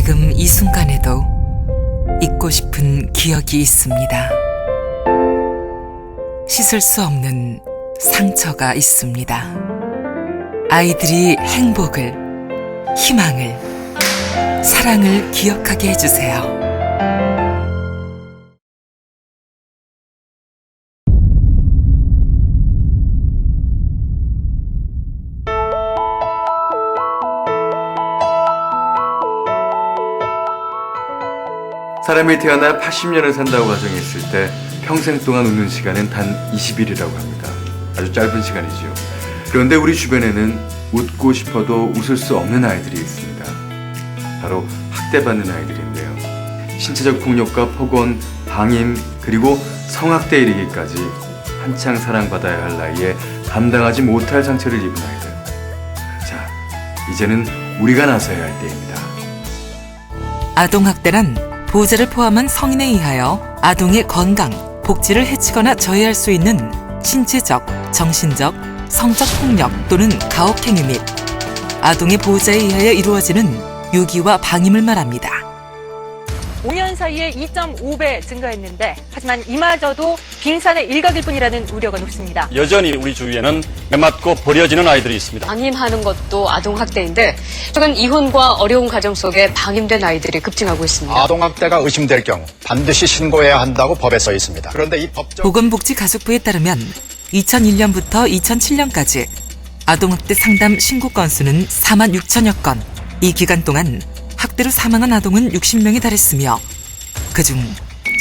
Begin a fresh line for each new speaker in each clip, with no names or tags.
지금 이 순간에도 잊고 싶은 기억이 있습니다. 씻을 수 없는 상처가 있습니다. 아이들이 행복을, 희망을, 사랑을 기억하게 해주세요.
사람이 태어나 80년을 산다고 가정했을 때 평생 동안 웃는 시간은 단 20일이라고 합니다. 아주 짧은 시간이지요. 그런데 우리 주변에는 웃고 싶어도 웃을 수 없는 아이들이 있습니다. 바로 학대받는 아이들인데요. 신체적 폭력과 폭언, 방임, 그리고 성학대에 이르기까지 한창 사랑받아야 할 나이에 감당하지 못할 상처를 입은 아이들. 자, 이제는 우리가 나서야 할 때입니다.
아동학대란 보호자를 포함한 성인에 의하여 아동의 건강, 복지를 해치거나 저해할 수 있는 신체적, 정신적, 성적 폭력 또는 가혹행위 및 아동의 보호자에 의하여 이루어지는 유기와 방임을 말합니다.
5년 사이에 2.5배 증가했는데 하지만 이마저도 빙산의 일각일 뿐이라는 우려가 높습니다.
여전히 우리 주위에는 매맞고 버려지는 아이들이 있습니다.
방임하는 것도 아동학대인데 최근 이혼과 어려운 가정 속에 방임된 아이들이 급증하고 있습니다.
아동학대가 의심될 경우 반드시 신고해야 한다고 법에 써 있습니다. 그런데 이 법적...
보건복지가족부에 따르면 2001년부터 2007년까지 아동학대 상담 신고 건수는 4만 6천여 건. 이 기간 동안 학대로 사망한 아동은 60명에 달했으며 그중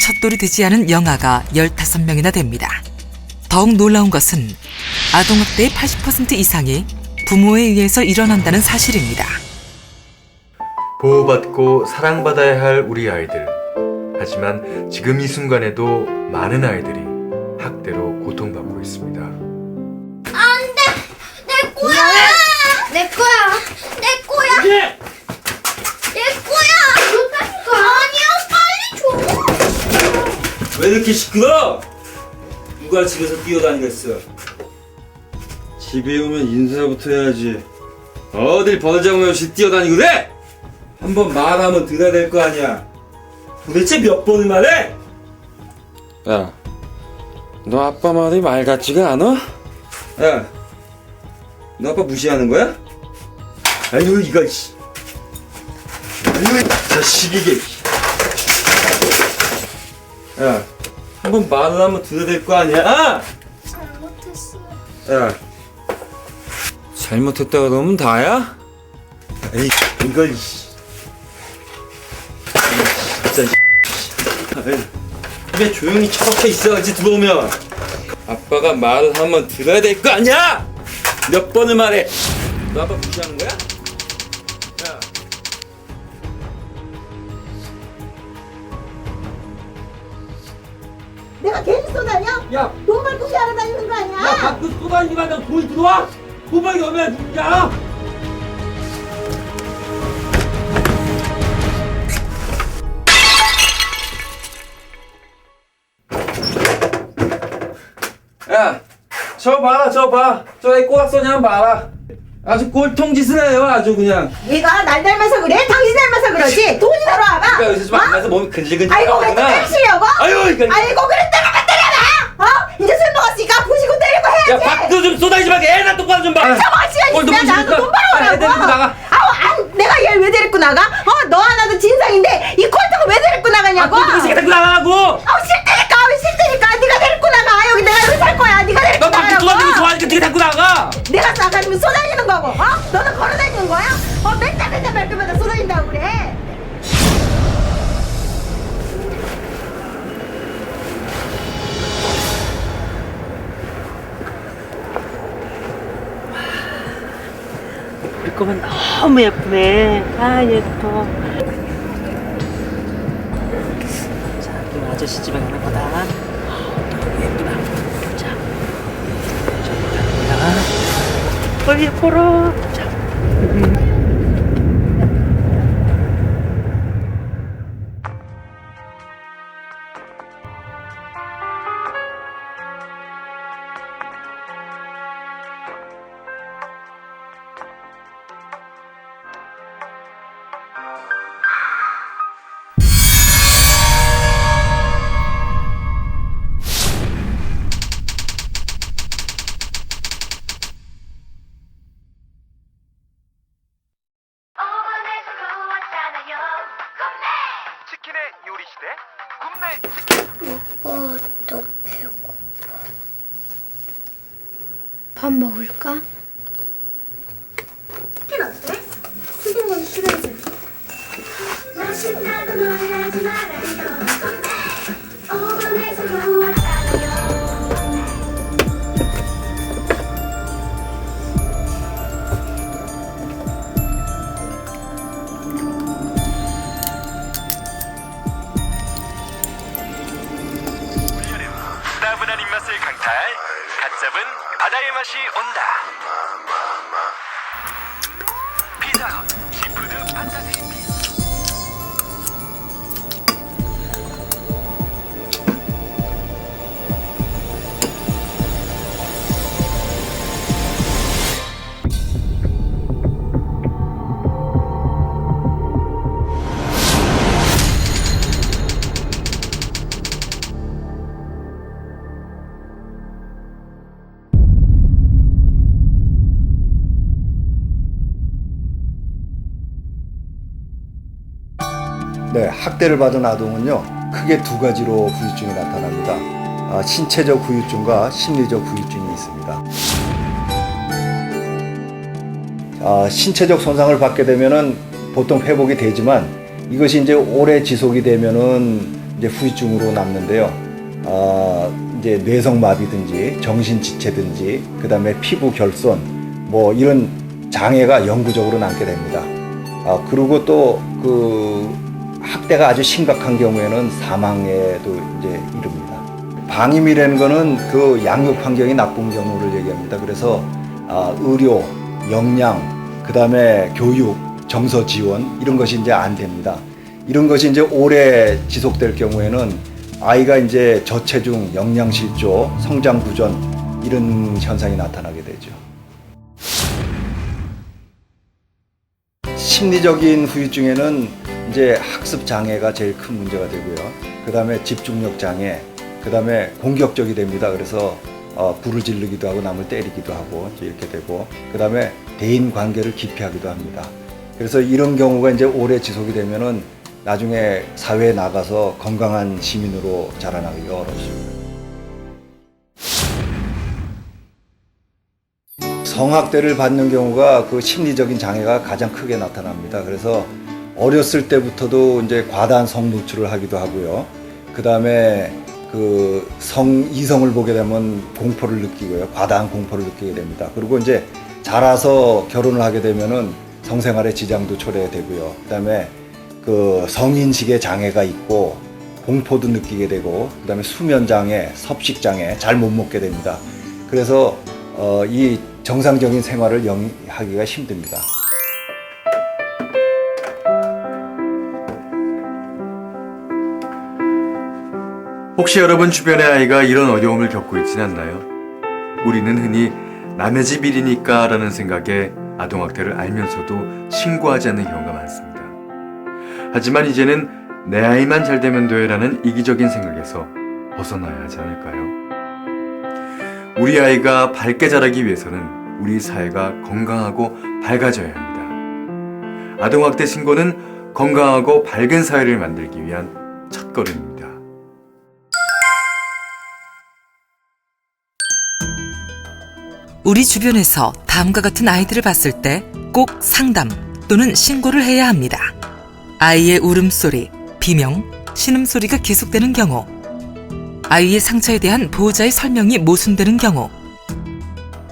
첫 돌이 되지 않은 영아가 15명이나 됩니다. 더욱 놀라운 것은 아동학대의 80% 이상이 부모에 의해서 일어난다는 사실입니다.
보호받고 사랑받아야 할 우리 아이들. 하지만 지금 이 순간에도 많은 아이들이 학대로 고통받고 있습니다.
안 돼! 내 거야! 내 거야! 내 거야!
이게!
내 거야! 아니야, 빨리 줘!
왜 이렇게 시끄러? 누가 집에서 뛰어다니겠어? 집에 오면 인사부터 해야지. 어딜 벌장없이 뛰어다니고 그래? 한번 말하면 들어야 될 거 아니야. 도대체 몇 번을 말해? 야, 너 아빠 말이 말 같지가 않아? 야, 너 아빠 무시하는 거야? 아유 이거 씨. 아유 자식 이게. 야, 한번 말을 하면 들어야 될 거 아니야?
잘못했어.
야, 잘못했다 그러면 다야? 에이, 이걸 진짜 에이, 입에 조용히 처박혀 있어야지 들어오면. 아빠가 말을 하면 들어야 될 거 아니야? 몇 번을 말해? 너 아빠 무시하는 거야? 야.
내가 괜히 쏘다녀?
야,
돈만 무시하러 다니는 거 아니야?
야, 밖으로 쏘다니기만 하면 돈이 들어와? 도박이 얼마나 죽는지 알아? 야, 저 봐라, 저 봐. 저 애 꼬락서냐 봐라. 아주 꼴통짓을 해요, 아주 그냥.
네가 날 닮아서 그래? 당신 닮아서 그러지? 돈이 들어와봐.
그러니까 여기서 좀 만나서 몸이 근질근질
아이고 왜 또
하구나.
때리시려고?
아유, 이거.
아이고 그래 때려봐. 이제 술 먹었으니까 부시고 때리고
야,
해야지.
밖으로 좀 쏟아지지 말게. 애나 똑바로 좀 봐.
처먹을 시간
꼴도
있으면 나도
보시니까.
돈
애 데리고
벌어오라고.
나가.
내가 얘를 왜 데리고 나가? 너 하나도 진상인데 이 꼴통을 왜 데리고 나가냐고?
꼴도 새끼 데리고 나가라고.
싫다니까 네가 데리고 나가. 여기 내가 여기 살 거야. 네가 데리고
너 밖에 쏟아지는 거
나가라고.
좋아하니까 네가 데리고 나가.
내가 나가면 쏟아지는 거고, 너는 걸어다니는 거야? 맨날 갈 때마다 쏟아진다고 그래.
우리 거만 너무 예쁘네. 아 예뻐. 자, 이 아저씨 집에 가는 거다. 너무 예쁘다. 자, 저기 예뻐라. 자.
오빠, 너 배고파. 밥 먹을까? 치킨 어때? 치킨 건 싫어해. 맛있다고 놀라지 말아요. 어머니에서 좋았다요.
따분한 입맛을 강탈, 갓 잡은 바다의 맛이 온다. 피자헛 시푸드 판타지 피자.
네, 학대를 받은 아동은요, 크게 두 가지로 후유증이 나타납니다. 신체적 후유증과 심리적 후유증이 있습니다. 신체적 손상을 받게 되면은 보통 회복이 되지만 이것이 이제 오래 지속이 되면은 이제 후유증으로 남는데요. 이제 뇌성마비든지 정신지체든지 그다음에 피부 결손 뭐 이런 장애가 영구적으로 남게 됩니다. 그리고 또 학대가 아주 심각한 경우에는 사망에도 이제 이릅니다. 방임이라는 거는 그 양육 환경이 나쁜 경우를 얘기합니다. 그래서 의료, 영양, 그 다음에 교육, 정서 지원 이런 것이 이제 안 됩니다. 이런 것이 이제 오래 지속될 경우에는 아이가 이제 저체중, 영양실조, 성장 부전 이런 현상이 나타나게 되죠. 심리적인 후유증에는 이제 학습 장애가 제일 큰 문제가 되고요. 그 다음에 집중력 장애, 그 다음에 공격적이 됩니다. 그래서 불을 지르기도 하고 남을 때리기도 하고 이렇게 되고, 그 다음에 대인 관계를 기피하기도 합니다. 그래서 이런 경우가 이제 오래 지속이 되면은 나중에 사회에 나가서 건강한 시민으로 자라나기가 어렵습니다. 성학대를 받는 경우가 그 심리적인 장애가 가장 크게 나타납니다. 그래서 어렸을 때부터도 이제 과다한 성 노출을 하기도 하고요. 그 다음에 이성을 보게 되면 공포를 느끼고요. 과다한 공포를 느끼게 됩니다. 그리고 이제 자라서 결혼을 하게 되면은 성생활에 지장도 초래되고요. 그 다음에 성인식의 장애가 있고 공포도 느끼게 되고, 그 다음에 수면 장애, 섭식 장애, 잘 못 먹게 됩니다. 그래서 이 정상적인 생활을 영위하기가 힘듭니다.
혹시 여러분 주변의 아이가 이런 어려움을 겪고 있진 않나요? 우리는 흔히 남의 집 일이니까 라는 생각에 아동학대를 알면서도 신고하지 않는 경우가 많습니다. 하지만 이제는 내 아이만 잘 되면 돼 라는 이기적인 생각에서 벗어나야 하지 않을까요? 우리 아이가 밝게 자라기 위해서는 우리 사회가 건강하고 밝아져야 합니다. 아동학대 신고는 건강하고 밝은 사회를 만들기 위한 첫걸음입니다.
우리 주변에서 다음과 같은 아이들을 봤을 때 꼭 상담 또는 신고를 해야 합니다. 아이의 울음소리, 비명, 신음소리가 계속되는 경우, 아이의 상처에 대한 보호자의 설명이 모순되는 경우,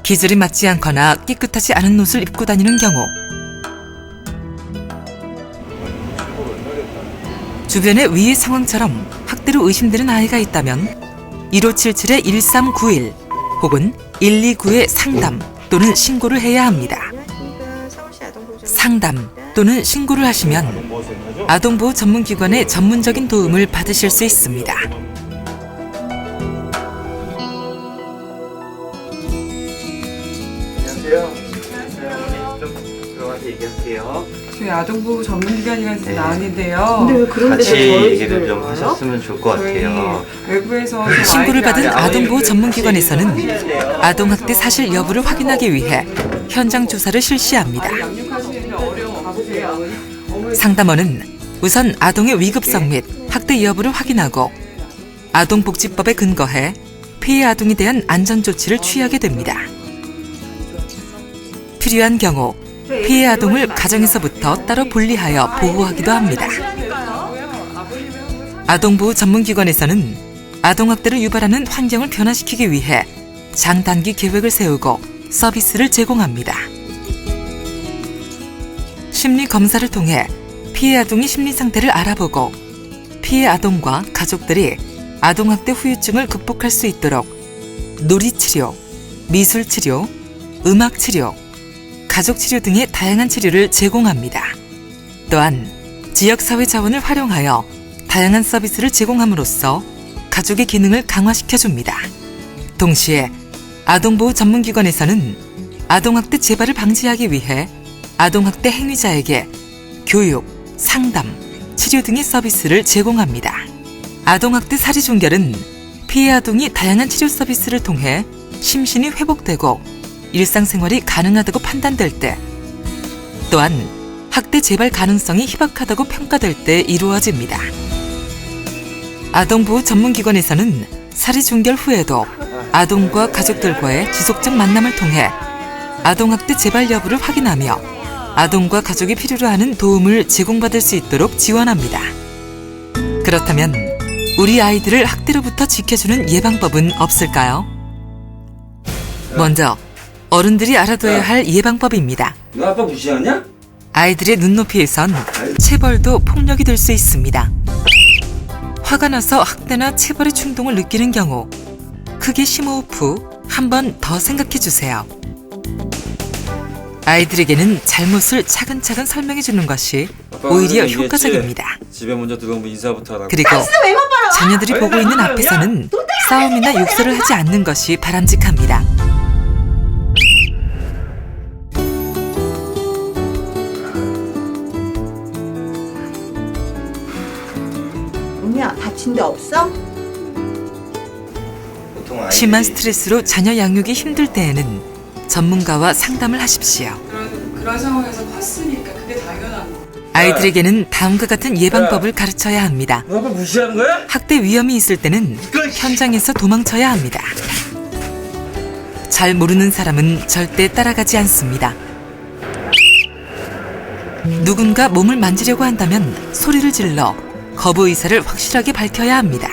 기질이 맞지 않거나 깨끗하지 않은 옷을 입고 다니는 경우, 주변에 위의 상황처럼 학대로 의심되는 아이가 있다면 1577-1391 혹은 129에 상담 또는 신고를 해야 합니다. 상담 또는 신고를 하시면 아동보호 전문기관의 전문적인 도움을 받으실 수 있습니다.
안녕하세요. 좀 들어가서 얘기할게요.
저희 아동보호 전문기관이라서 나왔는데요.
근데 왜 그런
같이
데서 저희
얘기를
집을
좀
와요?
하셨으면 좋을 것 같아요.
외부에서
신고를 받은 아동보호 전문기관에서는 아동학대 사실 여부를 확인하기 위해 현장 조사를 실시합니다. 상담원은 우선 아동의 위급성 및 학대 여부를 확인하고 아동복지법에 근거해 피해 아동에 대한 안전조치를 취하게 됩니다. 필요한 경우 피해 아동을 가정에서부터 따로 분리하여 보호하기도 합니다. 아동보호 전문기관에서는 아동학대를 유발하는 환경을 변화시키기 위해 장단기 계획을 세우고 서비스를 제공합니다. 심리검사를 통해 피해 아동의 심리 상태를 알아보고 피해 아동과 가족들이 아동학대 후유증을 극복할 수 있도록 놀이치료, 미술치료, 음악치료, 가족치료 등의 다양한 치료를 제공합니다. 또한 지역사회 자원을 활용하여 다양한 서비스를 제공함으로써 가족의 기능을 강화시켜줍니다. 동시에 아동보호 전문기관에서는 아동학대 재발을 방지하기 위해 아동학대 행위자에게 교육, 상담, 치료 등의 서비스를 제공합니다. 아동학대 사리종결은 피해 아동이 다양한 치료 서비스를 통해 심신이 회복되고 일상생활이 가능하다고 판단될 때, 또한 학대 재발 가능성이 희박하다고 평가될 때 이루어집니다. 아동보호 전문기관에서는 사리종결 후에도 아동과 가족들과의 지속적 만남을 통해 아동학대 재발 여부를 확인하며 아동과 가족이 필요로 하는 도움을 제공받을 수 있도록 지원합니다. 그렇다면 우리 아이들을 학대로부터 지켜주는 예방법은 없을까요? 먼저 어른들이 알아둬야 할 예방법입니다.
너 아빠 무시하냐?
아이들의 눈높이에선 체벌도 폭력이 될 수 있습니다. 화가 나서 학대나 체벌의 충동을 느끼는 경우 크게 심호흡 후 한 번 더 생각해 주세요. 아이들에게는 잘못을 차근차근 설명해 주는 것이 오히려 효과적입니다.
집에 먼저 들어오면 인사부터 하라고.
그리고 자녀들이 보고 있는 앞에서는 싸움이나 욕설을 하지 않는 것이 바람직합니다.
은미야, 다친 데 없어?
심한 스트레스로 자녀 양육이 힘들 때에는 전문가와 상담을 하십시오.
그런 상황에서 컸으니까 그게 당연한 거.
아이들에게는 다음과 같은 예방법을 가르쳐야 합니다.
너 아빠 무시하는 거야?
학대 위험이 있을 때는 현장에서 도망쳐야 합니다. 잘 모르는 사람은 절대 따라가지 않습니다. 누군가 몸을 만지려고 한다면 소리를 질러 거부 의사를 확실하게 밝혀야 합니다.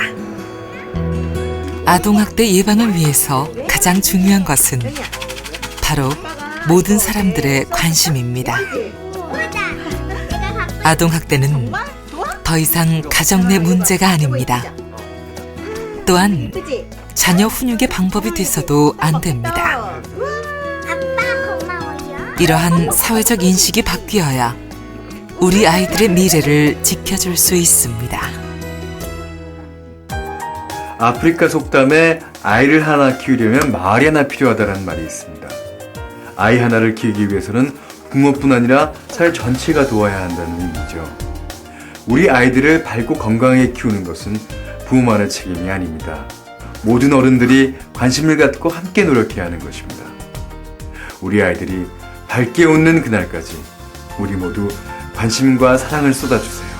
아동학대 예방을 위해서 가장 중요한 것은 바로 모든 사람들의 관심입니다. 아동학대는 더 이상 가정 내 문제가 아닙니다. 또한 자녀 훈육의 방법이 돼서도 안 됩니다. 이러한 사회적 인식이 바뀌어야 우리 아이들의 미래를 지켜줄 수 있습니다.
아프리카 속담에 아이를 하나 키우려면 말이 하나 필요하다는 말이 있습니다. 아이 하나를 키우기 위해서는 부모뿐 아니라 사회 전체가 도와야 한다는 의미죠. 우리 아이들을 밝고 건강하게 키우는 것은 부모만의 책임이 아닙니다. 모든 어른들이 관심을 갖고 함께 노력해야 하는 것입니다. 우리 아이들이 밝게 웃는 그날까지 우리 모두 관심과 사랑을 쏟아주세요.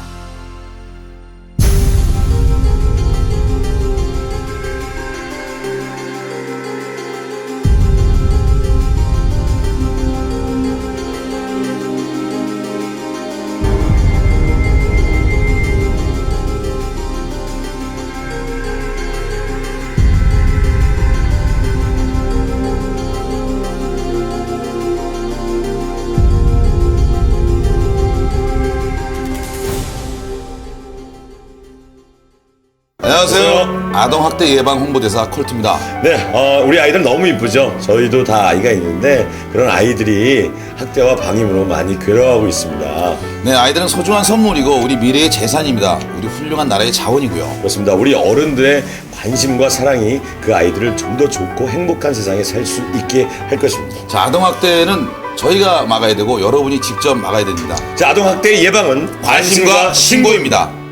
안녕하세요. 아동학대 예방 홍보대사 콜트입니다.
네, 우리 아이들 너무 이쁘죠? 저희도 다 아이가 있는데 그런 아이들이 학대와 방임으로 많이 괴로워하고 있습니다.
네, 아이들은 소중한 선물이고 우리 미래의 재산입니다. 우리 훌륭한 나라의 자원이고요.
그렇습니다. 우리 어른들의 관심과 사랑이 그 아이들을 좀 더 좋고 행복한 세상에 살 수 있게 할 것입니다.
자, 아동학대는 저희가 막아야 되고 여러분이 직접 막아야 됩니다.
자, 아동학대 예방은 관심과 신고입니다.